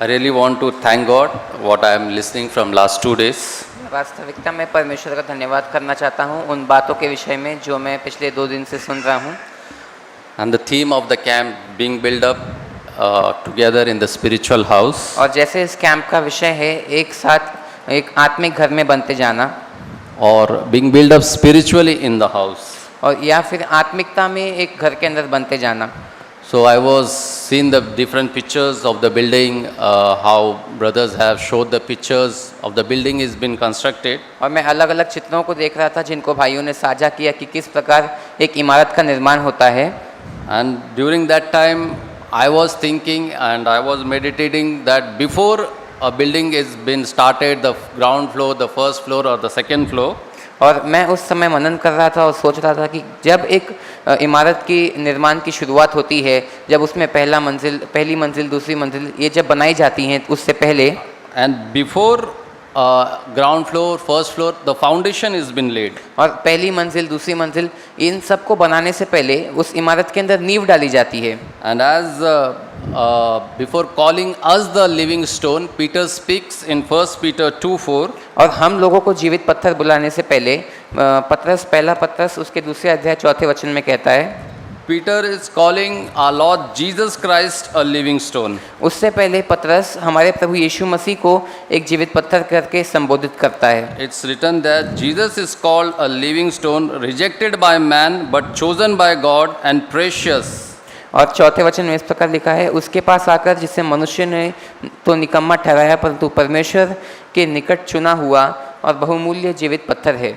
I really want to thank God what I am listening from last 2 days. वास्तविकता में परमेश्वर का धन्यवाद करना चाहता हूँ उन बातों के विषय में जो मैं पिछले 2 दिन से सुन रहा हूँ। And the theme of the camp being built up together in the spiritual house. और जैसे इस कैंप का विषय है एक साथ एक आत्मिक घर में बनते जाना Or being built up spiritually in the house. और या फिर आत्मिकता में एक घर के अंदर बनते जाना। So I was seeing the different pictures of the building, how brothers have showed the pictures of the building is been constructed. और मैं अलग अलग चित्रों को देख रहा था जिनको भाइयों ने साझा किया कि किस प्रकार एक इमारत का निर्माण होता है। And during that time I was thinking and I was meditating that before a building is been started, the ground floor, the first floor or the second floor, और मैं उस समय मनन कर रहा था और सोच रहा था कि जब एक इमारत की निर्माण की शुरुआत होती है, जब उसमें पहली मंजिल दूसरी मंजिल ये जब बनाई जाती हैं उससे पहले and before ground floor, first floor, the foundation is been laid. और पहली मंजिल दूसरी मंजिल इन सब को बनाने से पहले उस इमारत के अंदर नींव डाली जाती है। And as before calling us the living stone, Peter speaks in 1 Peter 2:4. और हम लोगों को जीवित पत्थर बुलाने से पहले पहला पत्रस उसके दूसरे अध्याय 4 वचन में कहता है, Peter is calling our Lord Jesus Christ a living stone. उससे पहले पत्रस हमारे प्रभु यीशु मसीह को एक जीवित पत्थर करके संबोधित करता है। It's written that Jesus is called a living stone, rejected by man but chosen by God and precious. और 4 वचन में इस प्रकार लिखा है, उसके पास आकर जिसे मनुष्य ने तो निकम्मा ठहराया परंतु परमेश्वर के निकट चुना हुआ और बहुमूल्य जीवित पत्थर है।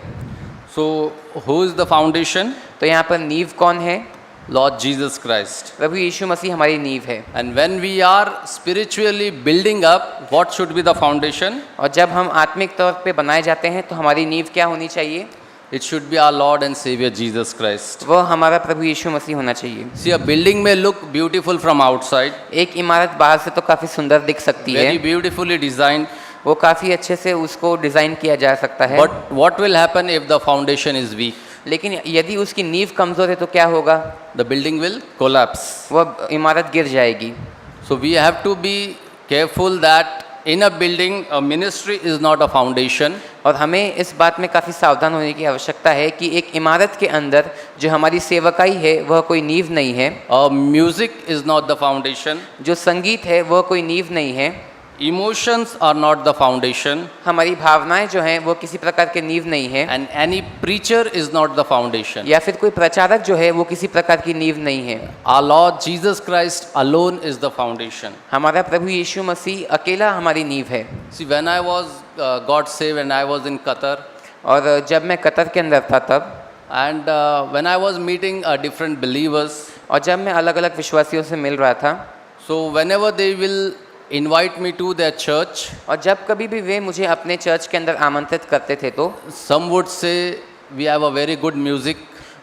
So who is the foundation? तो यहाँ पर नींव कौन है? Lord Jesus Christ. प्रभु यीशु मसीह हमारी नींव है। And when we are spiritually building up, what should be the foundation? और जब हम आत्मिक तौर पे बनाए जाते हैं तो हमारी नींव क्या होनी चाहिए? It should be our Lord and Savior Jesus Christ. वो हमारा प्रभु यीशु मसीह होना चाहिए। See, a building may look beautiful from outside, एक इमारत बाहर से तो काफ़ी सुंदर दिख सकती है, very beautifully designed, वो काफ़ी अच्छे से उसको डिज़ाइन किया जा सकता है, but what will happen if the foundation is weak? लेकिन यदि उसकी नींव कमज़ोर है तो क्या होगा? The building will collapse. वो इमारत गिर जाएगी। So we have to be careful that in a building, a ministry is not a foundation. और हमें इस बात में काफ़ी सावधान होने की आवश्यकता है कि एक इमारत के अंदर जो हमारी सेवकाई है वह कोई नींव नहीं है, Music is not the foundation. जो संगीत है वह कोई नींव नहीं है, Emotions are not the foundation. हमारी भावनाएं जो हैं वो किसी प्रकार के नींव नहीं है, And any preacher is not the foundation. या फिर कोई प्रचारक जो है वो किसी प्रकार की नींव नहीं है। Our Lord Jesus Christ alone is the foundation. हमारा प्रभु यीशु मसीह अकेला हमारी नींव है। See, when I was got saved and I was in Qatar, और जब मैं कतर के अंदर था तब, and when I was meeting different believers, और जब मैं अलग अलग विश्वासियों से मिल रहा था, so whenever they will invite me to their church, और जब कभी भी वे मुझे अपने चर्च के अंदर आमंत्रित करते थे तो some would say we have a very good music,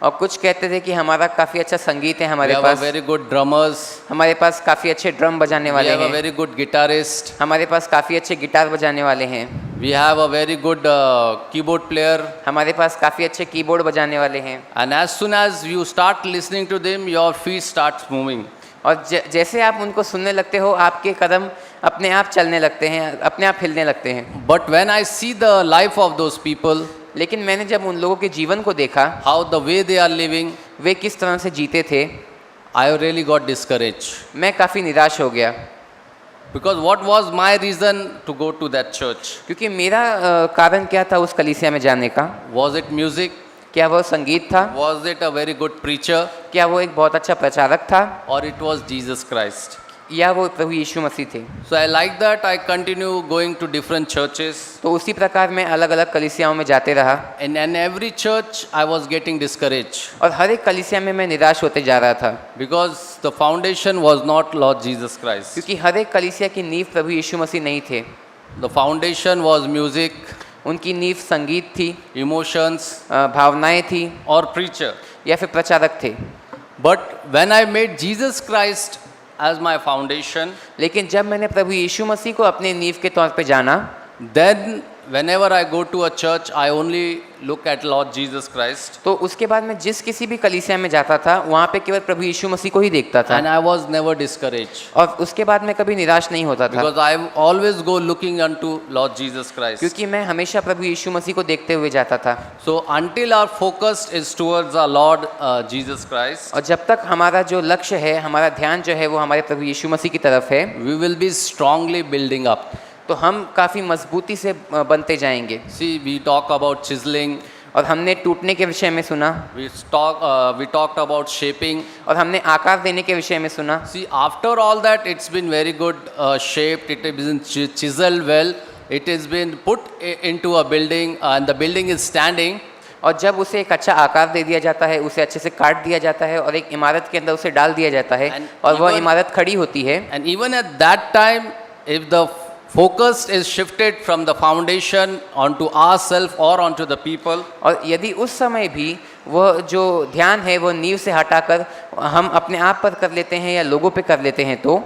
और कुछ कहते थे कि हमारा काफ़ी अच्छा संगीत है, we हमारे have a pass very good drummers, हमारे पास काफ़ी अच्छे ड्रम बजाने we वाले have a हैं, very good guitarist, हमारे पास काफ़ी अच्छे गिटार बजाने वाले हैं, we have a very good keyboard player. हमारे पास काफ़ी अच्छे कीबोर्ड बजाने वाले हैं। And as soon as you start listening to them, your feet starts moving. और जैसे आप उनको सुनने लगते हो आपके कदम अपने आप चलने लगते हैं, अपने आप हिलने लगते हैं। But when I see the life of those people, लेकिन मैंने जब उन लोगों के जीवन को देखा, how the way they are living, वे किस तरह से जीते थे, I really got discouraged. मैं काफ़ी निराश हो गया। Because what was my reason to go to that church? क्योंकि मेरा कारण क्या था उस कलीसिया में जाने का? Was it music? क्या वह संगीत था? Was it a very good preacher? क्या वो एक बहुत अच्छा प्रचारक था? Or it was Jesus Christ? या वो प्रभु यीशु मसीह थे? So I like that I continue going to different churches. तो उसी प्रकार मैं अलग अलग कलीसियाओं में जाते रहा, And in every church I was getting discouraged. और हर एक कलीसिया में मैं निराश होते जा रहा था, Because the foundation was not Lord Jesus Christ. क्योंकि हर एक कलीसिया की नींव प्रभु यीशु मसीह नहीं थे। The foundation was music, उनकी नींव संगीत थी, emotions, भावनाएं थी, or preacher. या फिर प्रचारक थे। But when I made Jesus Christ as my foundation, लेकिन जब मैंने प्रभु यीशु मसीह को अपने नींव के तौर पे जाना, then whenever I go to a church, I only look at Lord Jesus Christ. तो उसके बाद मैं जिस किसी भी कलीसिया में जाता था वहाँ पे केवल प्रभु यीशु मसीह को ही देखता था, And I was never discouraged. और उसके बाद मैं कभी निराश नहीं होता था, Because I always go looking unto Lord Jesus Christ. क्योंकि मैं हमेशा प्रभु यीशु मसीह को देखते हुए जाता था। So until our focus is towards our Lord Jesus Christ, और जब तक हमारा जो लक्ष्य है, हमारा ध्यान जो है वो हमारे प्रभु यीशु मसीह की तरफ है, we will be strongly building up. तो हम काफ़ी मजबूती से बनते जाएंगे। See, we talk about chiseling, और हमने टूटने के विषय में सुना, we talked about shaping. और हमने आकार देने के विषय में सुना। See, after all that, it's been very good shaped. It has been chiseled well. It has been put into a building, and the building is standing. और जब उसे एक अच्छा आकार दे दिया जाता है, उसे अच्छे से काट दिया जाता है और एक इमारत के अंदर उसे डाल दिया जाता है, And और वह even- इमारत खड़ी होती है। And even at that time, if the focus is shifted from the foundation onto ourselves or onto the people, और यदि उस समय भी वह जो ध्यान है वो नींव से हटाकर हम अपने आप पर कर लेते हैं या लोगों पे कर लेते हैं, तो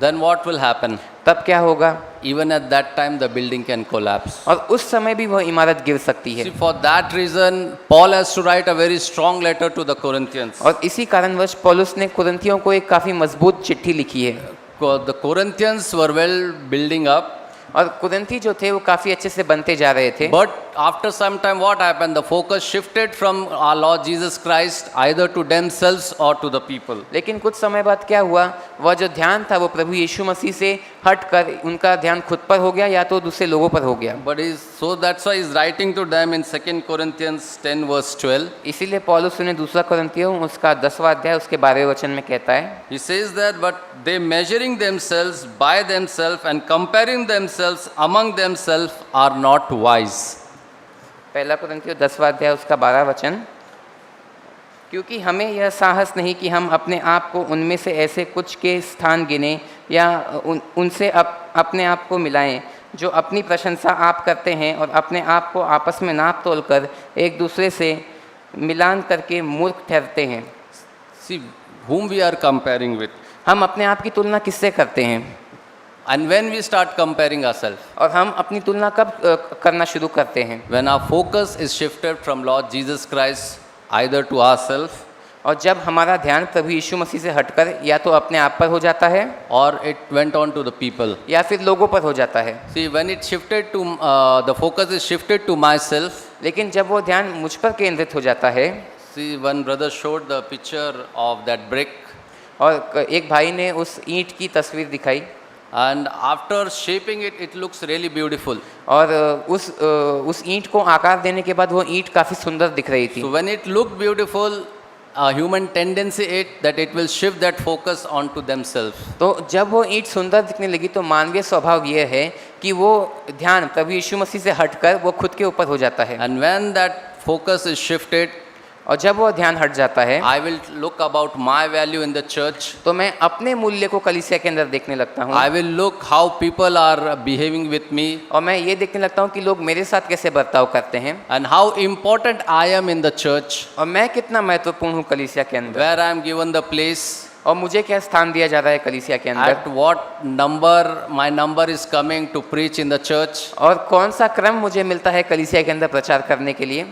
then what will happen? तब क्या होगा? Even at that time, the building can collapse. और उस समय भी वह इमारत गिर सकती है। See, for that reason, Paul has to write a very strong letter to the Corinthians. और इसी कारणवश पौलुस ने कुरिन्थियों को एक काफ़ी मजबूत चिट्ठी लिखी है। The Corinthians were well building up, और कुरिन्थी जो थे वो काफ़ी अच्छे से बनते जा रहे थे, but after some time, what happened? The focus shifted from our Lord Jesus Christ either to themselves or to the people. लेकिन कुछ समय बाद क्या हुआ, वह जो ध्यान था वो प्रभु यीशु मसीह से हटकर उनका ध्यान खुद पर हो गया या तो दूसरे लोगों पर हो गया। So that's why he's writing to them in 2 Corinthians 10 verse 12. इसीलिए पौलुस उन्हें दूसरा कुरिन्थियों उसका 10वां अध्याय उसके 12वें वचन में कहता है, He says that, but they measuring themselves by themselves and comparing themselves among themselves are not wise. पहला कुरिन्थियों 10वां अध्याय उसका 12वां वचन, क्योंकि हमें यह साहस नहीं कि हम अपने आप को उनमें से ऐसे कुछ के स्थान गिने या उनसे अपने आप को मिलाएं जो अपनी प्रशंसा आप करते हैं और अपने आप को आपस में नाप तोल कर एक दूसरे से मिलान करके मूर्ख ठहरते हैं। See, whom we are comparing with. हम अपने आप की तुलना किससे करते हैं? And when we start comparing ourselves, और हम अपनी तुलना कब करना शुरू करते हैं? when our focus is shifted from Lord Jesus Christ either to ourselves और जब हमारा ध्यान प्रभु यीशु मसीह से हटकर या तो अपने आप पर हो जाता है or it went on to the people. या फिर लोगों पर हो जाता है। See, when it shifted to, the focus is shifted to myself. लेकिन जब वो ध्यान मुझ पर केंद्रित हो जाता है, See, one brother showed the picture of that brick, और एक भाई ने उस ईंट की तस्वीर दिखाई, and after shaping it, it looks really beautiful. और उस ईंट को आकार देने के बाद वो ईंट काफ़ी सुंदर दिख रही थी। So when it looked beautiful, a human tendency that it will shift that focus onto themselves. तो जब वो ईंट सुंदर दिखने लगी तो मानवीय स्वभाव ये है कि वो ध्यान प्रभु यीशु मसीह से हटकर वो खुद के ऊपर हो जाता है, And when that focus is shifted, और जब वो ध्यान हट जाता है I will look about my value in the church. तो मैं अपने मूल्य को कलीसिया के अंदर देखने लगता हूँ, I will look how people are behaving with me और मैं ये देखने लगता हूँ कि लोग मेरे साथ कैसे बर्ताव करते हैं and how important I am in the church, और मैं कितना महत्वपूर्ण हूँ कलीसिया के अंदर, where I am given the place, और मुझे क्या स्थान दिया जा रहा है कलीसिया के अंदर, at what number my number is coming to preach in the church. और कौन सा क्रम मुझे मिलता है कलीसिया के अंदर प्रचार करने के लिए।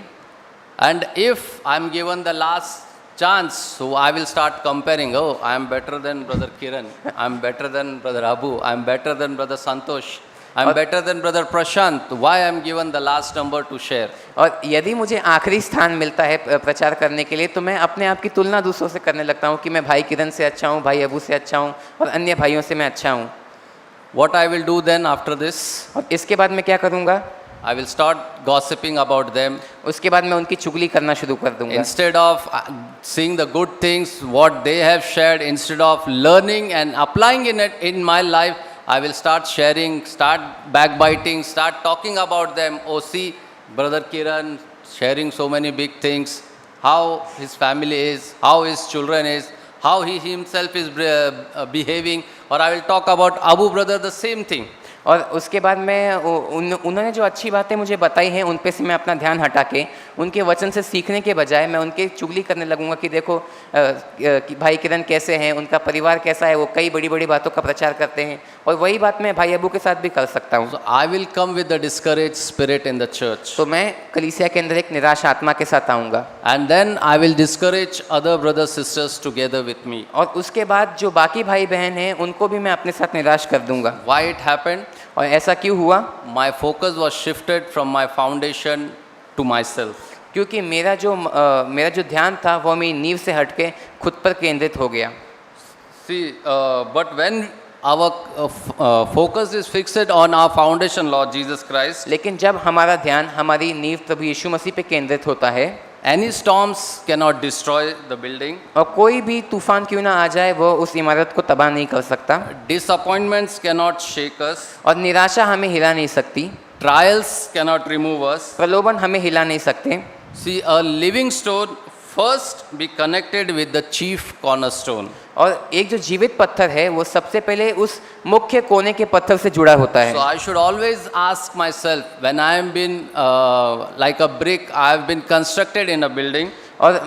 And if I am given the last chance, so I will start comparing. Oh, I am better than Brother Kiran. I am better than Brother Abu. I am better than Brother Santosh. I am better than Brother Prashant. Why I am given the last number to share? और यदि मुझे आखिरी स्थान मिलता है प्रचार करने के लिए तो मैं अपने आप की तुलना दूसरों से करने लगता हूँ कि मैं भाई किरण से अच्छा हूँ, भाई अबू से अच्छा हूँ और अन्य भाइयों से मैं अच्छा हूँ। What I will do then after this? और इसके बाद मैं क्या करूँगा? I will start gossiping about them. उसके बाद मैं उनकी चुगली करना शुरू कर दूंगा। Instead of seeing the good things, what they have shared, instead of learning and applying in my life, I will start sharing, start backbiting, start talking about them. Oh, see, Brother Kiran sharing so many big things, how his family is, how his children is, how he himself is behaving. Or I will talk about Abu brother, the same thing. और उसके बाद मैं उन्होंने जो अच्छी बातें मुझे बताई हैं उन पे से मैं अपना ध्यान हटा के उनके वचन से सीखने के बजाय मैं उनके चुगली करने लगूंगा कि देखो कि भाई किरण कैसे हैं, उनका परिवार कैसा है, वो कई बड़ी बड़ी बातों का प्रचार करते हैं। और वही बात मैं भाई अबू के साथ भी कर सकता हूँ। So I will come with the discouraged spirit in the church. तो मैं कलीसिया के अंदर एक निराश आत्मा के साथ आऊँगा, And then I will discourage other brothers sisters together with me. और उसके बाद जो बाकी भाई बहन हैं उनको भी मैं अपने साथ निराश कर दूंगा। Why it happened? और ऐसा क्यों हुआ? My focus was shifted from my foundation to myself. क्योंकि मेरा जो ध्यान था वो मेरी नींव से हटके खुद पर केंद्रित हो गया। See, but when our focus is fixed on our foundation, Lord Jesus Christ, लेकिन जब हमारा ध्यान हमारी नींव प्रभु यीशु मसीह पे केंद्रित होता है, any storms cannot destroy the building. और कोई भी तूफान क्यों ना आ जाए वो उस इमारत को तबाह नहीं कर सकता, Disappointments cannot shake us. और निराशा हमें हिला नहीं सकती, Trials cannot remove us. प्रलोभन हमें हिला नहीं सकते। See, a living stone first be connected with the chief cornerstone. और एक जो जीवित पत्थर है वो सबसे पहले उस मुख्य कोने के पत्थर से जुड़ा होता है। So I should always ask myself, when I am been like a brick, I have been constructed in a building. और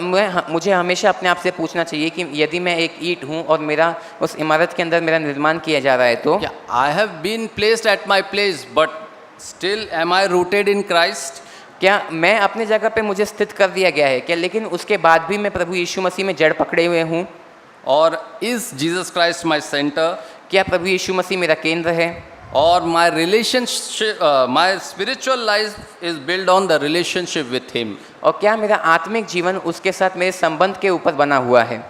मुझे हमेशा अपने आप से पूछना चाहिए कि यदि मैं एक ईंट हूँ और मेरा उस इमारत के अंदर मेरा निर्माण किया जा रहा है तो Yeah, I have been placed at my place, but still am I rooted in Christ? क्या मैं अपनी जगह पे मुझे स्थित कर दिया गया है क्या, लेकिन उसके बाद भी मैं प्रभु यीशु मसीह में जड़ पकड़े हुए हूँ? Or is Jesus Christ my center? क्या प्रभु यीशु मसीह मेरा केंद्र है? Or my relationship, my spiritual life is built on the relationship with Him. और क्या मेरा आत्मिक जीवन उसके साथ मेरे संबंध के ऊपर बना हुआ है?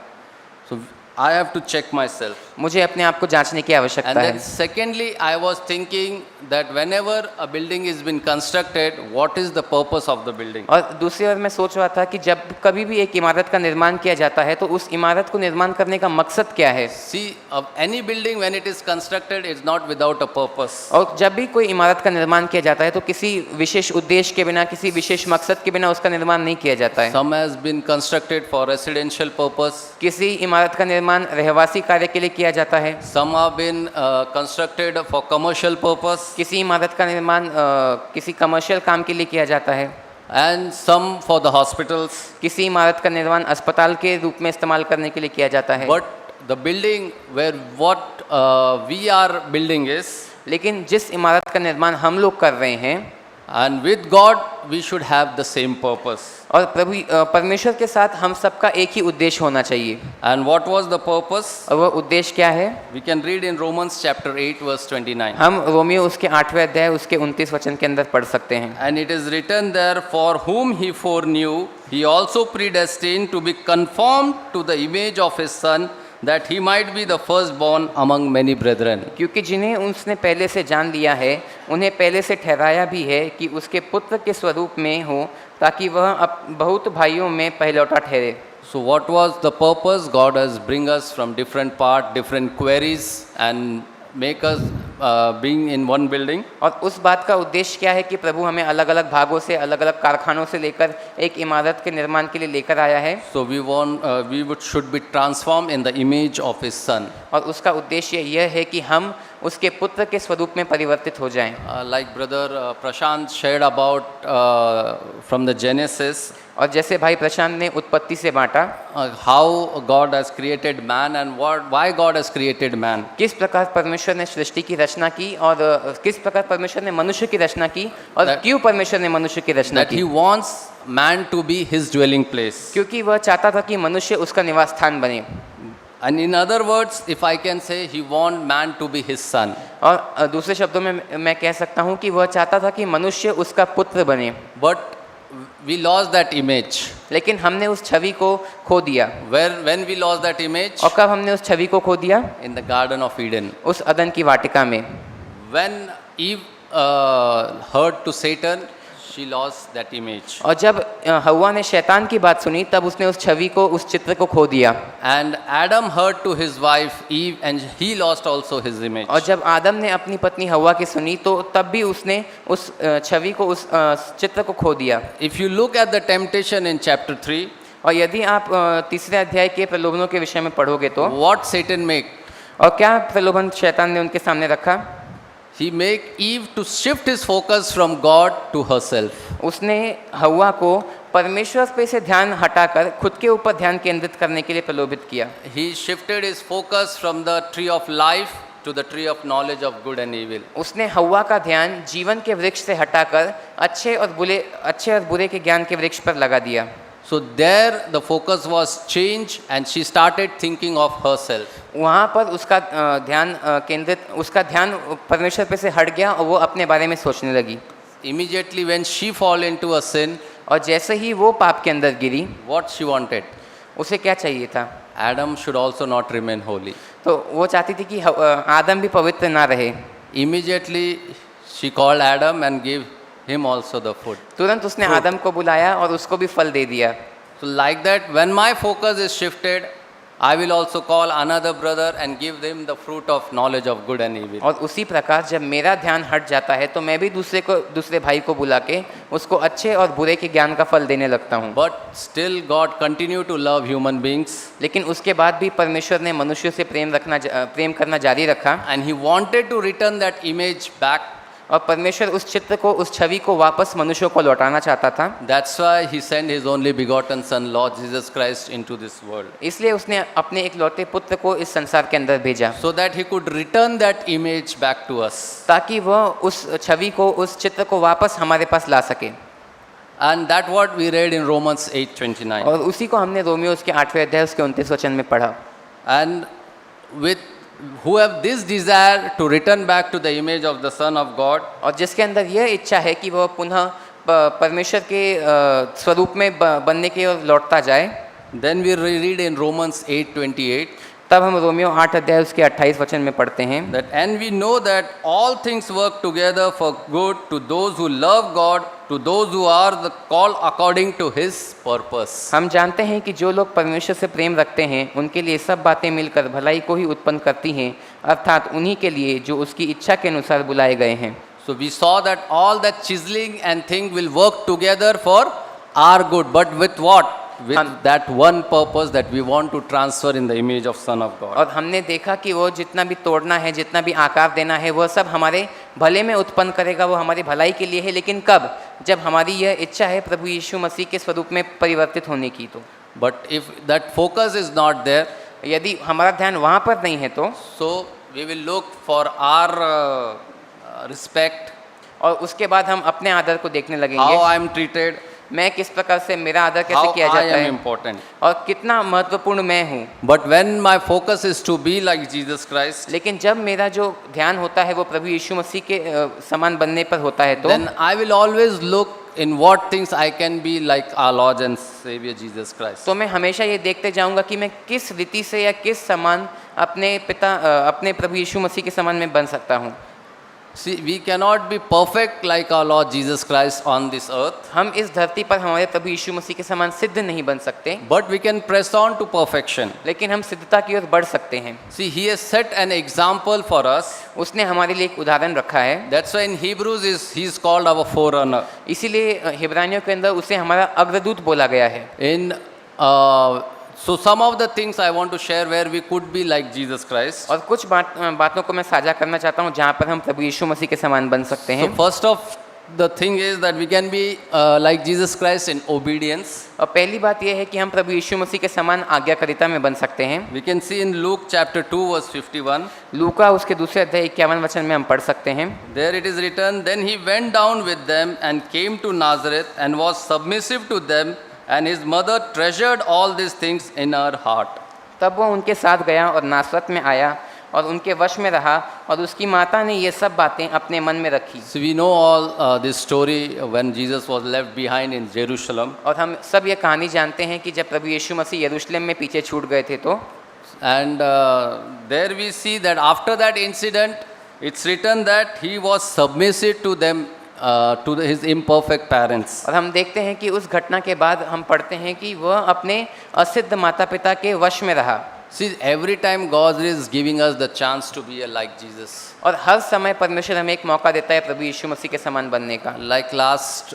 So I have to check myself. मुझे अपने आप को जांचने की And आवश्यकता then है। secondly, I was thinking that whenever a building is been constructed, what is the purpose of the building? और दूसरी ओर मैं सोच रहा था कि जब कभी भी एक इमारत का निर्माण किया जाता है तो उस इमारत को निर्माण करने का मकसद क्या है? See, any building when it is constructed is not without a purpose. और जब भी कोई इमारत का निर्माण किया जाता है तो किसी विशेष उद्देश्य के बिना, किसी विशेष मकसद के बिना उसका निर्माण नहीं किया जाता है। Some has been constructed for residential purpose. किसी इमारत का निर्माण रहवासी कार्य के लिए किया जाता है, Some have been constructed for commercial purpose. किसी इमारत का निर्माण किसी कमर्शियल काम के लिए किया जाता है, And some for the hospitals. किसी इमारत का निर्माण अस्पताल के रूप में इस्तेमाल करने के लिए किया जाता है। But the building where what we are building is, लेकिन जिस इमारत का निर्माण हम लोग कर रहे हैं, and with God we should have the same purpose. और परमेश्वर के साथ हम सबका एक ही उद्देश्य होना चाहिए। And what was the purpose? और वो उद्देश्य क्या है? We can read in Romans chapter 8 verse 29. हम रोमियो उसके 8वें अध्याय उसके 29 वचन के अंदर पढ़ सकते हैं। And it is written there, for whom he foreknew, he also predestined to be conformed to the image of his son, that he might be the firstborn among many brethren. क्योंकि जिन्हें उसने पहले से जान लिया है उन्हें पहले से ठहराया भी है कि उसके पुत्र के स्वरूप में हो, ताकि वह बहुत भाइयों में पहलौठा ठहरे। So what was the purpose? God has bring us from different part, different queries, and make us being in one building. और उस बात का उद्देश्य क्या है कि प्रभु हमें अलग अलग भागों से, अलग अलग कारखानों से लेकर एक इमारत के निर्माण के लिए लेकर आया है। So we should be transformed in the image of his son. और उसका उद्देश्य यह है कि हम उसके पुत्र के स्वरूप में परिवर्तित हो जाएं। Like brother Prashant shared about from the Genesis, और जैसे भाई प्रशांत ने उत्पत्ति से बांटा, how God has created man and why God has created man. किस प्रकार परमेश्वर ने सृष्टि की रचना की और किस प्रकार परमेश्वर ने मनुष्य की रचना की और क्यों परमेश्वर ने मनुष्य की रचना That he की? wants man to be his dwelling place. क्योंकि वह चाहता था कि मनुष्य उसका निवास स्थान बने। And in other words, if I can say, he want man to be his son. और दूसरे शब्दों में मैं कह सकता हूँ कि वह चाहता था कि मनुष्य उसका पुत्र बने। But we lost that image. लेकिन हमने उस छवि को खो दिया। When we lost that image? और कब हमने उस छवि को खो दिया? In the Garden of Eden. उस अदन की वाटिका में। When Eve heard to Satan, she lost that image. और जब हव्वा ने शैतान की बात सुनी तब उसने उस छवि को, उस चित्र को खो दिया। And Adam heard to his wife Eve, and he lost also his image. और जब आदम ने अपनी पत्नी हव्वा की सुनी तो तब भी उसने उस छवि को, उस चित्र को खो दिया। If you look at the temptation in chapter 3, और यदि आप तीसरे अध्याय के प्रलोभनों के विषय में पढ़ोगे तो what Satan make? और क्या प्रलोभन शैतान ने उनके सामने रखा? He make Eve to shift his focus from God to herself. उसने हव्वा को परमेश्वर पे से ध्यान हटाकर खुद के ऊपर ध्यान केंद्रित करने के लिए प्रलोभित किया। He shifted his focus from the tree of life to the tree of knowledge of good and evil. उसने हव्वा का ध्यान जीवन के वृक्ष से हटाकर अच्छे और बुरे के ज्ञान के वृक्ष पर लगा दिया। So there the focus was changed and she started thinking of herself. वहाँ पर उसका उसका ध्यान परमेश्वर पे से हट गया और वो अपने बारे में सोचने लगी। Immediately when she fall into a sin, और जैसे ही वो पाप के अंदर गिरी, what she wanted? उसे क्या चाहिए था? Adam should also not remain holy. तो वो चाहती थी कि आदम भी पवित्र ना रहे। Immediately she called Adam and gave him also the food. तुरंत उसने आदम को बुलाया और उसको भी फल दे दिया। So like that, when my focus is shifted, I will also call another brother and give them the fruit of knowledge of good and evil. और उसी प्रकार जब मेरा ध्यान हट जाता है तो मैं भी दूसरे भाई को बुला के उसको अच्छे और बुरे के ज्ञान का फल देने लगता हूँ। But still God continued to love human beings. लेकिन उसके बाद भी परमेश्वर ने मनुष्यों से प्रेम करना जारी रखा। And he wanted to return that image back. और परमेश्वर उस छवि को वापस मनुष्यों को लौटाना चाहता था। That's why he sent his only begotten son, Lord Jesus Christ, into this world. इसलिए उसने अपने इकलौते पुत्र को इस संसार के अंदर भेजा। So that he could return that image back to us. ताकि वह उस छवि को, उस चित्र को वापस हमारे पास ला सके। And that what we read in Romans 8:29. और उसी को हमने रोमियो उसके 8वें अध्याय उसके 29 वचन में पढ़ा। And with who have this desire to return back to the image of the Son of God, और जिसके अंदर यह इच्छा है कि वह पुनः परमेश्वर के स्वरूप में बनने की ओर लौटता जाए, then we read in Romans 8:28 तब हम रोमियो 8 अध्याय उसके 28 वचन में पढ़ते हैं that and we know that all things work together for good to those who love God, to those who are the called according to his purpose. हम जानते हैं कि जो लोग परमेश्वर से प्रेम रखते हैं उनके लिए सब बातें मिलकर भलाई को ही उत्पन्न करती हैं, अर्थात उन्हीं के लिए जो उसकी इच्छा के अनुसार बुलाए गए हैं। So we saw that all that chiseling and thing will work together for our good, but with what? With that one purpose that we want to transfer in the image of Son of God. और हमने देखा कि वो जितना भी तोड़ना है, जितना भी आकार देना है, वह सब हमारे भले में उत्पन्न करेगा, वो हमारी भलाई के लिए है। लेकिन कब? जब हमारी यह इच्छा है प्रभु यीशु मसीह के स्वरूप में परिवर्तित होने की। तो But if that focus is not there, यदि हमारा ध्यान वहाँ पर नहीं है तो so we will look for our respect, और उसके बाद हम अपने आदर को देखने लगेंगे। how I am treated, मैं किस प्रकार से, मेरा आदर कैसे how किया I जाता am है important. और कितना महत्वपूर्ण मैं हूँ। But when my focus is to be like Jesus Christ, लेकिन जब मेरा जो ध्यान होता है वो प्रभु यीशु मसीह के समान बनने पर होता है तो then I will always look in what things I can be like our Lord and Savior Jesus Christ. तो मैं हमेशा ये देखते जाऊंगा कि मैं किस रीति से या किस समान अपने प्रभु यीशु मसीह के समान में बन सकता हूँ। See, we cannot be perfect like our Lord Jesus Christ on this earth, हम इस धरती पर हमारे प्रभु यीशु मसीह के समान सिद्ध नहीं बन सकते, but we can press on to perfection. लेकिन हम सिद्धता की ओर बढ़ सकते हैं। See, he has set an example for us. उसने हमारे लिए एक उदाहरण रखा है। That's why in Hebrews he is called our forerunner. इसीलिए हिब्रानियों के अंदर उसे हमारा अग्रदूत बोला गया है। In so some of the things I want to share where we could be like Jesus Christ. और कुछ बातों को मैं साझा करना चाहता हूँ जहाँ पर हम प्रभु यीशु मसीह के समान बन सकते हैं। So first of the thing is that we can be like Jesus Christ in obedience. और पहली बात यह है कि हम प्रभु यीशु मसीह के समान आज्ञाकारिता में बन सकते हैं। We can see in Luke chapter 2 verse 51. लूका उसके दूसरे अध्याय 51 वचन में हम पढ़ सकते हैं। There it is written, then he went down with them and came to Nazareth and was submissive to them, and his mother treasured all these things in her heart. तब वो उनके साथ गया और नासरत में आया और उनके वश में रहा और उसकी माता ने ये सब बातें अपने मन में रखी। So we know all this story when Jesus was left behind in Jerusalem. और हम सब ये कहानी जानते हैं कि जब प्रभु यीशु मसीह यरूशलेम में पीछे छूट गए थे तो And there we see that after that incident, it's written that he was submissive to them, to his imperfect parents. और हम देखते हैं कि उस घटना के बाद हम पढ़ते हैं कि वह अपने असिद्ध माता पिता के वश में रहा। See, every time God is giving us the chance to be like Jesus. और हर समय परमेश्वर हमें एक मौका देता है प्रभु यीशु मसीह के समान बनने का। Like last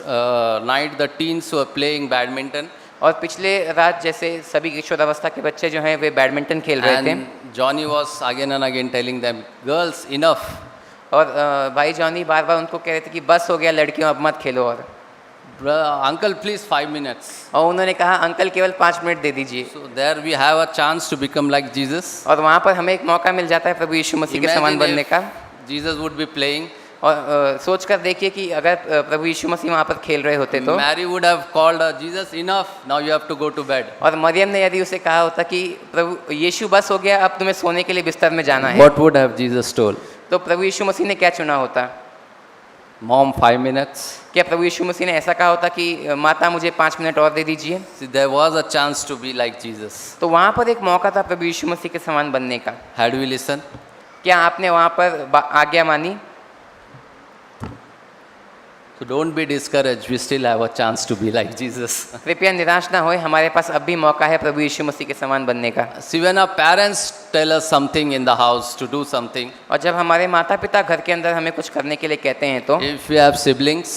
night, the teens were playing badminton. और पिछले रात जैसे सभी किशोरावस्था के बच्चे जो हैं वे बैडमिंटन खेल रहे थे। And Johnny was again and again telling them, girls, enough. और भाई जॉनी बार बार उनको कह रहे थे कि बस हो गया लड़कियों, अब मत खेलो। और Uncle, please 5 minutes. और उन्होंने कहा अंकल केवल 5 मिनट दे दीजिए। So there we have a chance to become like Jesus. और वहाँ पर हमें एक मौका मिल जाता है प्रभु यीशु मसीह के समान बनने का। Jesus would be playing. और सोच कर देखिए कि अगर प्रभु यीशु मसीह वहाँ पर खेल रहे होते तो, Mary would have called Jesus, enough, now you have to go to bed. और मरियम ने यदि उसे कहा होता कि प्रभु यीशु बस हो गया, अब तुम्हें सोने के लिए बिस्तर में जाना है, What would have Jesus told? तो प्रभु यीशु मसीह ने क्या चुना होता? Mom, 5 minutes. क्या प्रभु यीशु मसीह ने ऐसा कहा होता कि माता मुझे 5 मिनट और दे दीजिए? See, there was a chance to be like Jesus. तो वहाँ पर एक मौका था प्रभु यीशु मसीह के समान बनने का। Had we listened? क्या आपने वहाँ पर आज्ञा मानी? So don't be discouraged. We still have a chance to be like Jesus. कृपया निराश ना होए, हमारे पास अब भी मौका है प्रभु यीशु मसीह के समान बनने का। See, when our parents tell us something in the house to do something, और जब हमारे माता पिता घर के अंदर हमें कुछ करने के लिए कहते हैं तो, if we have siblings,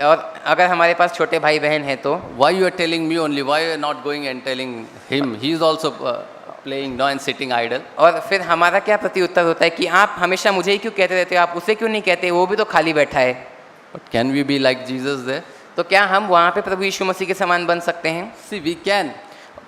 और अगर हमारे पास छोटे भाई बहन हैं तो, why you are telling me only? Why you are not going and telling him? He is also playing no and sitting idle. और फिर हमारा क्या प्रति उत्तर होता है कि आप हमेशा मुझे ही क्यों कहते रहते हो, आप उसे क्यों नहीं कहते, वो भी तो खाली बैठा है। But can we be like Jesus there? तो क्या हम वहाँ पे प्रभु यीशु मसीह के समान बन सकते हैं? See, we can.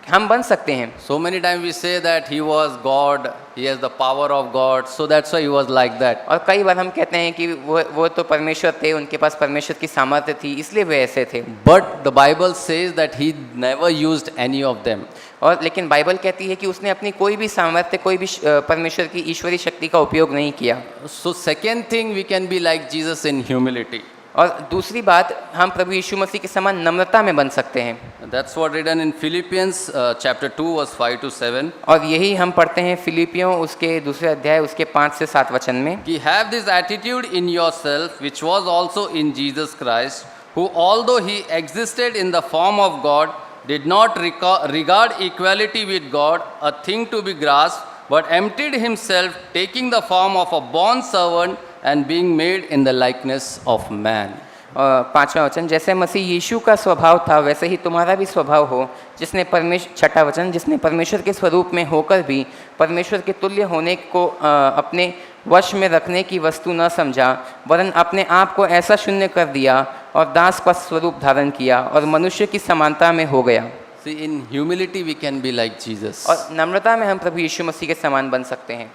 हम बन सकते हैं। So many times we say that he was God, he has the power of God, so that's why he was like that. और कई बार हम कहते हैं कि वो तो परमेश्वर थे, उनके पास परमेश्वर की सामर्थ्य थी, इसलिए वे ऐसे थे। But the Bible says that he never used any of them. और लेकिन बाइबल कहती है कि उसने अपनी कोई भी सामर्थ्य, कोई भी परमेश्वर की ईश्वरीय शक्ति का उपयोग नहीं किया। So second thing, we can be like Jesus in humility. और दूसरी बात, हम प्रभु यीशु मसीह के समान नम्रता में बन सकते हैं। That's what written in Philippians chapter 2 verse 5 to 7. और यही हम पढ़ते हैं फिलिपियों उसके दूसरे अध्याय उसके 5 से 7 वचन में कि have this attitude in yourself which was also in Jesus Christ, who although he existed in the form of God, did not regard equality with God a thing to be grasped, but emptied himself, taking the form of a bond servant and being made in the likeness of man. और 5वां वचन, जैसे मसीह यीशु का स्वभाव था वैसे ही तुम्हारा भी स्वभाव हो, जिसने 6वां वचन, जिसने परमेश्वर के स्वरूप में होकर भी परमेश्वर के तुल्य होने को अपने वश में रखने की वस्तु न समझा, वरन अपने आप को ऐसा शून्य कर दिया और दास का स्वरूप धारण किया और मनुष्य की समानता में हो गया। See, in humility we can be like Jesus. और नम्रता में हम प्रभु यीशु मसीह के समान बन सकते हैं।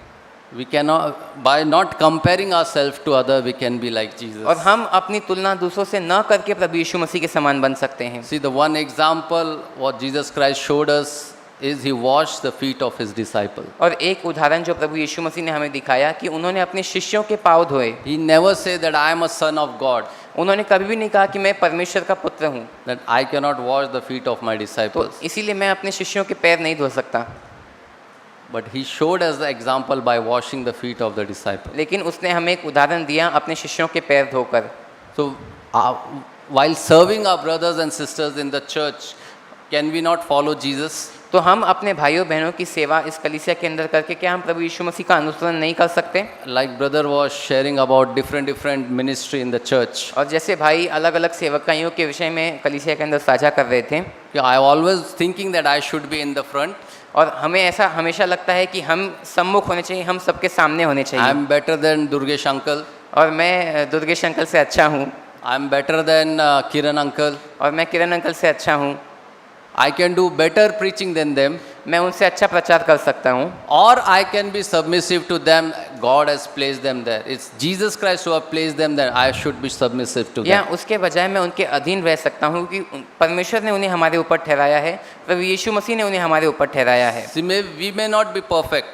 We cannot, by not comparing ourselves to other, we can be like Jesus. और हम अपनी तुलना दूसरों से न करके प्रभु यीशु मसीह के समान बन सकते हैं। See, the one example what Jesus Christ showed us is he washed the feet of his disciples. और एक उदाहरण जो प्रभु यीशु मसीह ने हमें दिखाया कि उन्होंने अपने शिष्यों के पाँव धोए। He never said that I am a son of God, उन्होंने कभी भी नहीं कहा कि मैं परमेश्वर का पुत्र हूँ, that I cannot wash the feet of my तो disciples. इसीलिए मैं अपने शिष्यों के पैर नहीं धो सकता। But he showed us the example by washing the feet of the disciples. लेकिन उसने हमें एक उदाहरण दिया अपने शिष्यों के पैर धोकर। So, while serving our brothers and sisters in the church, can we not follow Jesus? तो हम अपने भाइयों बहनों की सेवा इस कलीसिया के अंदर करके क्या हम प्रभु यीशु मसीह का अनुसरण नहीं कर सकते? Like brother was sharing about different ministry in the church. और जैसे भाई अलग अलग सेवकाइयों के विषय में कलीसिया के अंदर साझा कर रहे थे, I always thinking that I should be in the front. और हमें ऐसा हमेशा लगता है कि हम सम्मुख होने चाहिए, हम सबके सामने होने I चाहिए। am better than Durgesh uncle. और मैं दुर्गेश अंकल से अच्छा हूँ, I am better than Kiran uncle. और मैं किरण अंकल से अच्छा हूँ, I can do better preaching than them. मैं उनसे अच्छा प्रचार कर सकता हूँ, Or I can be submissive to them. God has placed them there. It's Jesus Christ who have placed them there. I should be submissive to या them. उसके बजाय मैं उनके अधीन रह सकता हूँ कि परमेश्वर ने उन्हें हमारे ऊपर ठहराया है, प्रभु यीशु मसीह ने उन्हें हमारे ऊपर ठहराया है। See, we may not be perfect.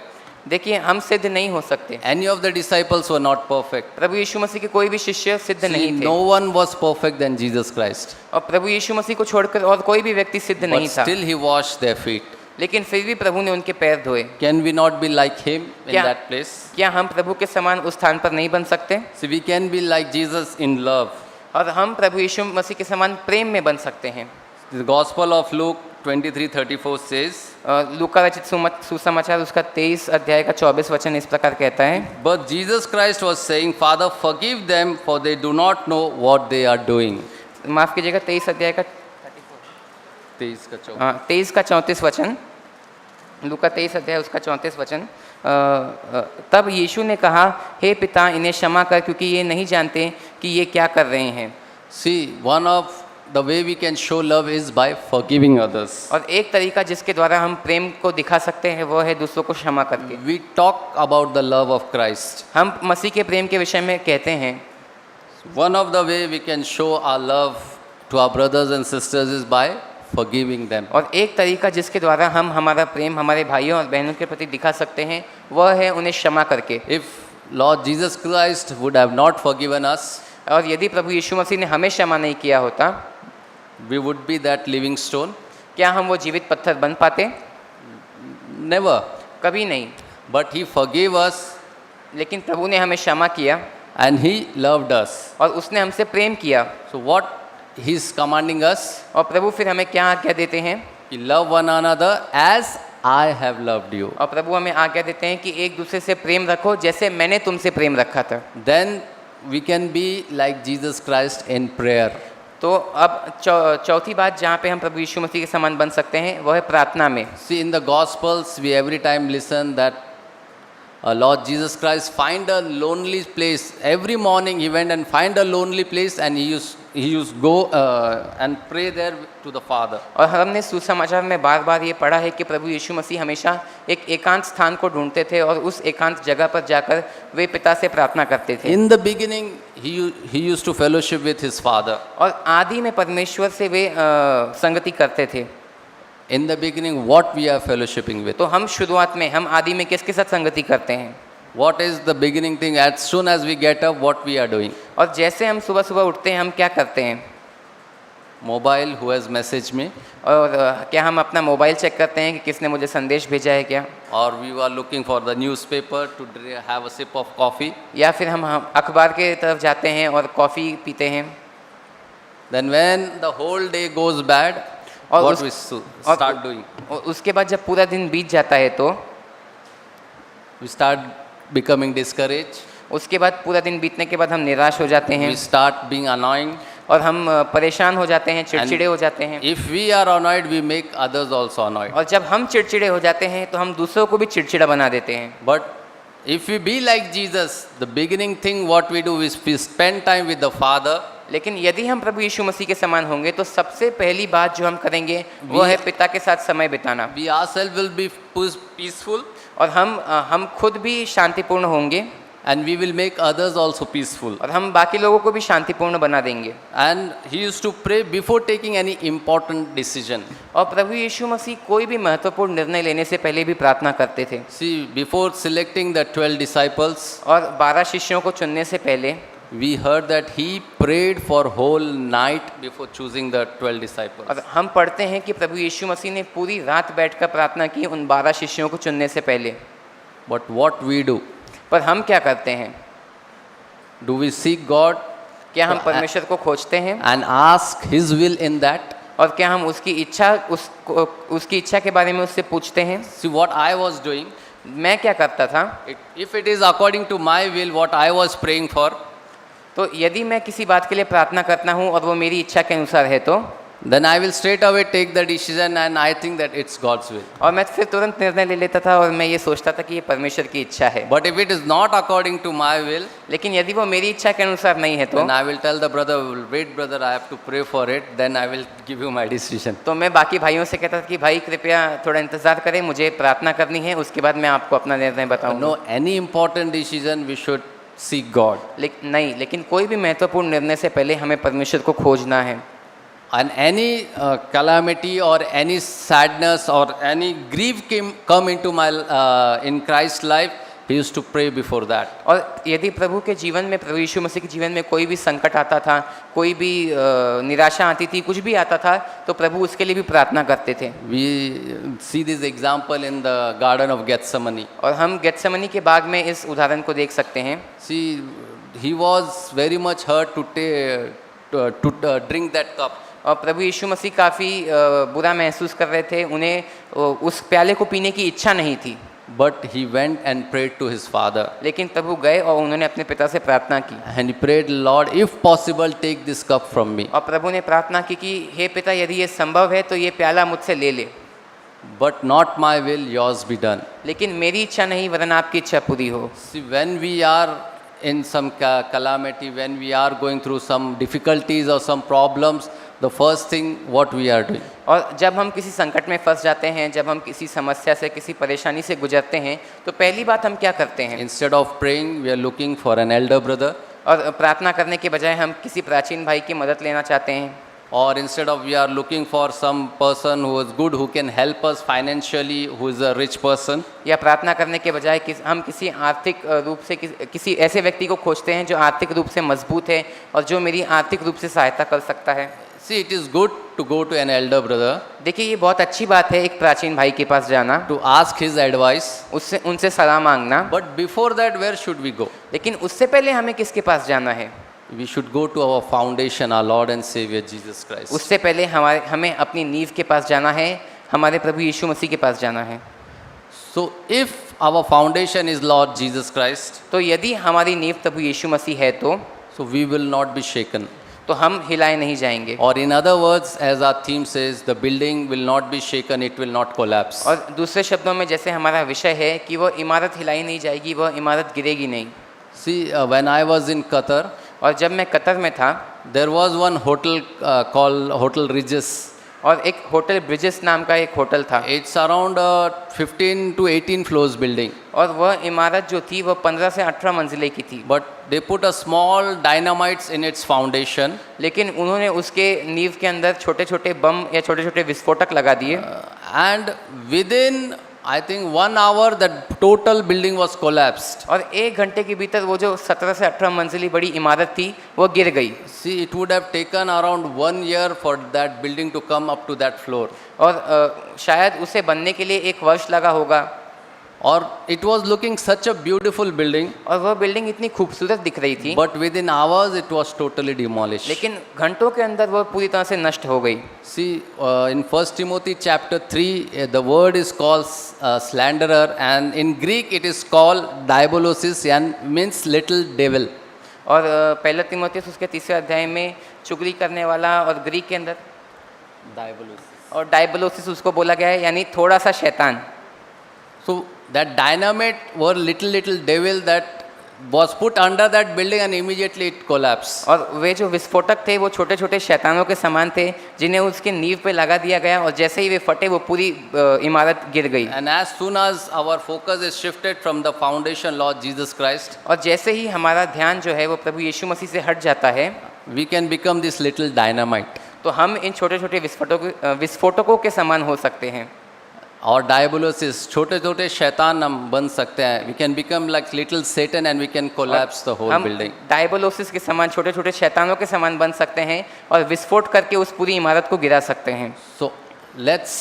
देखिए, हम सिद्ध नहीं हो सकते। Any of the disciples were not perfect. प्रभु यीशु मसीह के कोई भी शिष्य सिद्ध See, नहीं थे, no one was perfect than Jesus Christ. और प्रभु यीशु मसीह को छोड़कर और कोई भी व्यक्ति सिद्ध But नहीं था, still he washed their feet. लेकिन फिर भी प्रभु ने उनके पैर धोए। Can we not be like him in क्या that place? क्या हम प्रभु के समान उस स्थान पर नहीं बन सकते? See, we can be like Jesus in love. और हम प्रभु यीशु मसीह के समान प्रेम में बन सकते हैं। The Gospel of Luke 23:34 says, लूका रचित सुसमाचार उसका 23 अध्याय का 24 वचन इस प्रकार कहता है, But Jesus Christ was saying, Father, forgive them, for they do not know what they are doing. माफ कीजिएगा, 23 अध्याय का 23 का 34 वचन, लूका 23 अध्याय उसका 34 वचन। तब यीशु ने कहा, हे पिता, इन्हें क्षमा कर, क्योंकि ये नहीं जानते कि ये क्या कर रहे हैं। See, one of the way we can show love is by forgiving others. और एक तरीका जिसके द्वारा हम प्रेम को दिखा सकते हैं वो है दूसरों को क्षमा करके। We talk about the love of Christ. हम मसीह के प्रेम के विषय में कहते हैं, One of the way we can show our love to our brothers and sisters is by forgiving them. और एक तरीका जिसके द्वारा हम हमारा प्रेम हमारे भाइयों और बहनों के प्रति दिखा सकते हैं वह है उन्हें क्षमा करके। If Lord Jesus Christ would have not forgiven us, और यदि प्रभु यीशु मसीह ने हमें क्षमा नहीं किया होता, we would be that living stone? क्या हम वो जीवित पत्थर बन पाते? Never. कभी नहीं। But He forgave us लेकिन प्रभु ने हमें क्षमा किया and He loved us. और उसने हमसे प्रेम किया। So what He is commanding us? और प्रभु फिर हमें क्या आज्ञा देते हैं? कि love one another as I have loved you. और प्रभु हमें आज्ञा देते हैं कि एक दूसरे से प्रेम रखो जैसे मैंने तुमसे प्रेम रखा था। Then we can be like Jesus Christ in prayer. तो अब चौथी बात जहाँ पे हम प्रभु यीशु मसीह के समान बन सकते हैं वह है प्रार्थना में। See, in the Gospels, we every time listen that Lord Jesus Christ find a lonely place. Every morning He went and find a lonely place and He used go and pray there to the Father. और हमने सुसमाचार में बार बार ये पढ़ा है कि प्रभु यीशु मसीह हमेशा एक एकांत स्थान को ढूंढते थे और उस एकांत जगह पर जाकर वे पिता से प्रार्थना करते थे। In the beginning, he used to fellowship with His Father. और आदि में परमेश्वर से वे संगति करते थे। In the beginning, what we are fellowshipping with? तो हम शुरुआत में हम आदि में किसके साथ संगति करते हैं? What is the beginning thing? As soon as we get up, what we are doing? और जैसे हम सुबह सुबह उठते हैं हम क्या करते हैं? Mobile, who has messaged me? और क्या हम अपना मोबाइल चेक करते हैं कि किसने मुझे संदेश भेजा है क्या? Or we were looking for the newspaper to have a sip of coffee. या फिर हम अखबार के तरफ जाते हैं और कॉफ़ी पीते हैं। Then when the whole day goes bad, और what we start doing? और उसके बाद जब पूरा दिन बीत जाता है तो We start becoming discouraged. उसके बाद पूरा दिन बीतने के बाद हम निराश हो जाते हैं We start being annoying. और हम परेशान हो जाते हैं, चिड़चिड़े हो जाते हैं। If we are annoyed, we make others also annoyed. और जब हम चिड़चिड़े हो जाते हैं तो हम दूसरों को भी चिड़चिड़ा बना देते हैं। But if we be like Jesus, the beginning thing what we do is we spend time with the Father. लेकिन यदि हम प्रभु यीशु मसीह के समान होंगे तो सबसे पहली बात जो हम करेंगे वो है पिता के साथ समय बिताना। We ourselves will be peaceful. और हम खुद भी शांतिपूर्ण होंगे And we will make others also peaceful. और हम बाकी लोगों को भी शांतिपूर्ण बना देंगे। And He used to pray before taking any important decision. और प्रभु यीशु मसीह कोई भी महत्वपूर्ण निर्णय लेने से पहले भी प्रार्थना करते थे। See, before selecting the 12 disciples, और 12 शिष्यों को चुनने से पहले we heard that He prayed for whole night before choosing the 12 disciples. और हम पढ़ते हैं कि प्रभु यीशु मसीह ने पूरी रात बैठकर प्रार्थना की उन 12 शिष्यों को चुनने से पहले। But what we do? पर हम क्या करते हैं? Do we seek God क्या हम परमेश्वर को खोजते हैं and ask His will in that? और क्या हम उसकी इच्छा के बारे में उससे पूछते हैं? See, what I was doing, मैं क्या करता था? if it is according to my will, what I was praying for, तो यदि मैं किसी बात के लिए प्रार्थना करता हूँ और वो मेरी इच्छा के अनुसार है तो then I will straight away take the decision and I think that it's God's will. और मैं फिर तुरंत निर्णय ले लेता था और मैं ये सोचता था कि ये परमेश्वर की इच्छा है। But if it is not according to my will, लेकिन यदि वो मेरी इच्छा के अनुसार नहीं है तो then I will tell the brother, wait brother, I have to pray for it, then I will give you my decision. तो मैं बाकी भाइयों से कहता था कि भाई कृपया थोड़ा इंतजार करें, मुझे प्रार्थना करनी है, उसके बाद मैं आपको अपना निर्णय बताऊंगा। No, any important decision we should seek God. लेकिन कोई भी महत्वपूर्ण निर्णय से पहले हमें परमेश्वर को खोजना है। And any calamity or any sadness or any grief come into my in Christ's life, he used to pray before that. और यदि प्रभु के जीवन में, प्रभु यीशु मसीह के जीवन में कोई भी संकट आता था, कोई भी निराशा आती थी, कुछ भी आता था, तो प्रभु उसके लिए भी प्रार्थना करते थे। We see this example in the Garden of Gethsemane. और हम गेत्सेमनी के बाग में इस उदाहरण को देख सकते हैं। See, he was very much hurt to drink that cup. और प्रभु यीशु मसीह काफ़ी बुरा महसूस कर रहे थे, उन्हें उस प्याले को पीने की इच्छा नहीं थी। But he went and prayed to his father. लेकिन प्रभु गए और उन्होंने अपने पिता से प्रार्थना की। And he prayed, Lord, if possible, take this cup from me. और प्रभु ने प्रार्थना की कि हे पिता, यदि ये संभव है तो ये प्याला मुझसे ले ले। But not my will, yours be done. लेकिन मेरी इच्छा नहीं वरन आपकी इच्छा पूरी हो। See, when we are in some calamity, when we are going through some difficulties or some problems, the first thing what we are doing, और जब हम किसी संकट में फंस जाते हैं, जब हम किसी समस्या से, किसी परेशानी से गुजरते हैं, तो पहली बात हम क्या करते हैं? instead of praying, we are looking for an elder brother, और प्रार्थना करने के बजाय हम किसी प्राचीन भाई की मदद लेना चाहते हैं, or instead of we are looking for some person who is good, who can help us financially, who is a rich person. या प्रार्थना करने के बजाय हम किसी आर्थिक रूप से किसी ऐसे व्यक्ति को खोजते हैं जो आर्थिक रूप से मजबूत है और जो मेरी आर्थिक रूप से सहायता कर सकता है। See, it is good to go to an elder brother, देखिए, ये बहुत अच्छी बात है एक प्राचीन भाई के पास जाना, to ask his advice, उससे उनसे सलाह मांगना, but before that, where should we go? लेकिन उससे पहले हमें किसके पास जाना है? We should go to our foundation, our Lord and Savior Jesus Christ. उससे पहले हमें अपनी नींव के पास जाना है, हमारे प्रभु यीशु मसीह के पास जाना है। So if our foundation is Lord Jesus Christ, तो यदि हमारी नींव प्रभु यीशु मसीह है तो so we will not be shaken. हम हिलाए नहीं जाएंगे। Or in other words, as our theme says, the building will not be shaken, it will not collapse. और दूसरे शब्दों में जैसे हमारा विषय है कि वो इमारत हिलाई नहीं जाएगी, वह इमारत गिरेगी नहीं। See, when I was in Qatar, और जब मैं कतर में था, there was one hotel called Hotel Regis. और एक होटल ब्रिजेस नाम का एक होटल था। It's around 15 to 18 floors building. और वह इमारत जो थी वह 15 से 18 मंजिले की थी। But they put a small dynamites in its foundation. लेकिन उन्होंने उसके नींव के अंदर छोटे छोटे बम या छोटे छोटे विस्फोटक लगा दिए, And within, I think 1 hour, the total building was collapsed. और 1 घंटे के भीतर वो जो 17 से 18 मंजिली बड़ी इमारत थी वो गिर गई। See, it would have taken around 1 year for that building to come up to that floor. और शायद उसे बनने के लिए 1 वर्ष लगा होगा। Or it was looking such a beautiful building, और वह बिल्डिंग इतनी खूबसूरत दिख रही थी, but within hours it was totally demolished. लेकिन घंटों के अंदर वह पूरी तरह से नष्ट हो गई। See, in 1 Timothy chapter 3, the word is called slanderer, and in Greek it is called diabolosis, and means little devil. और पहला तीमुथियुस उसके 3 अध्याय में चुगली करने वाला, और ग्रीक के अंदर और डायबलोसिस उसको बोला गया है, यानी थोड़ा सा शैतान। So that dynamite were little devil that was put under that building, and immediately it collapsed. और वे जो विस्फोटक थे वो छोटे छोटे शैतानों के समान थे जिन्हें उसके नींव पे लगा दिया गया, और जैसे ही वे फटे वो पूरी इमारत गिर गई। And as soon as our focus is shifted from the foundation Lord Jesus Christ, और जैसे ही हमारा ध्यान जो है वो प्रभु यीशु मसीह से हट जाता है, we can become this little dynamite. तो हम इन छोटे छोटे विस्फोटकों के समान हो सकते हैं। और डायबोलोसिस, छोटे छोटे शैतान हम बन सकते हैं। We can become like little Satan and we can collapse the whole building. डायबोलोसिस के समान छोटे छोटे शैतानों के समान बन सकते हैं और विस्फोट करके उस पूरी इमारत को गिरा सकते हैं। So let's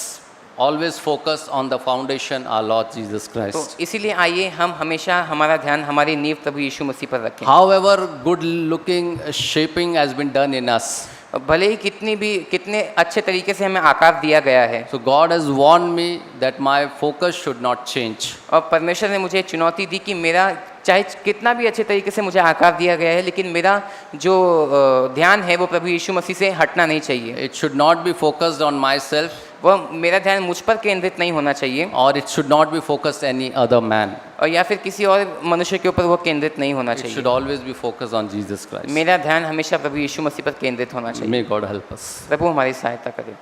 always focus on the foundation our lord Jesus Christ. तो इसीलिए आइए हम हमेशा हमारा ध्यान हमारी नींव प्रभु यीशु मसीह पर रखें। However good looking shaping has been done in us, भले ही कितने अच्छे तरीके से हमें आकार दिया गया है। So God has warned me that my focus should not change. और परमेश्वर ने मुझे चुनौती दी कि मेरा चाहे कितना भी अच्छे तरीके से मुझे आकार दिया गया है, लेकिन मेरा जो ध्यान है वो प्रभु यीशु मसीह से हटना नहीं चाहिए। It should not be focused on my self, वह मेरा ध्यान मुझ पर केंद्रित नहीं होना चाहिए। और it should not be focused any other man, और या फिर किसी और मनुष्य के ऊपर वो केंद्रित नहीं होना चाहिए। It should always be focused on Jesus Christ. मेरा ध्यान हमेशा प्रभु यीशु मसीह पर केंद्रित होना चाहिए। May God help us. प्रभु हमारी सहायता करे।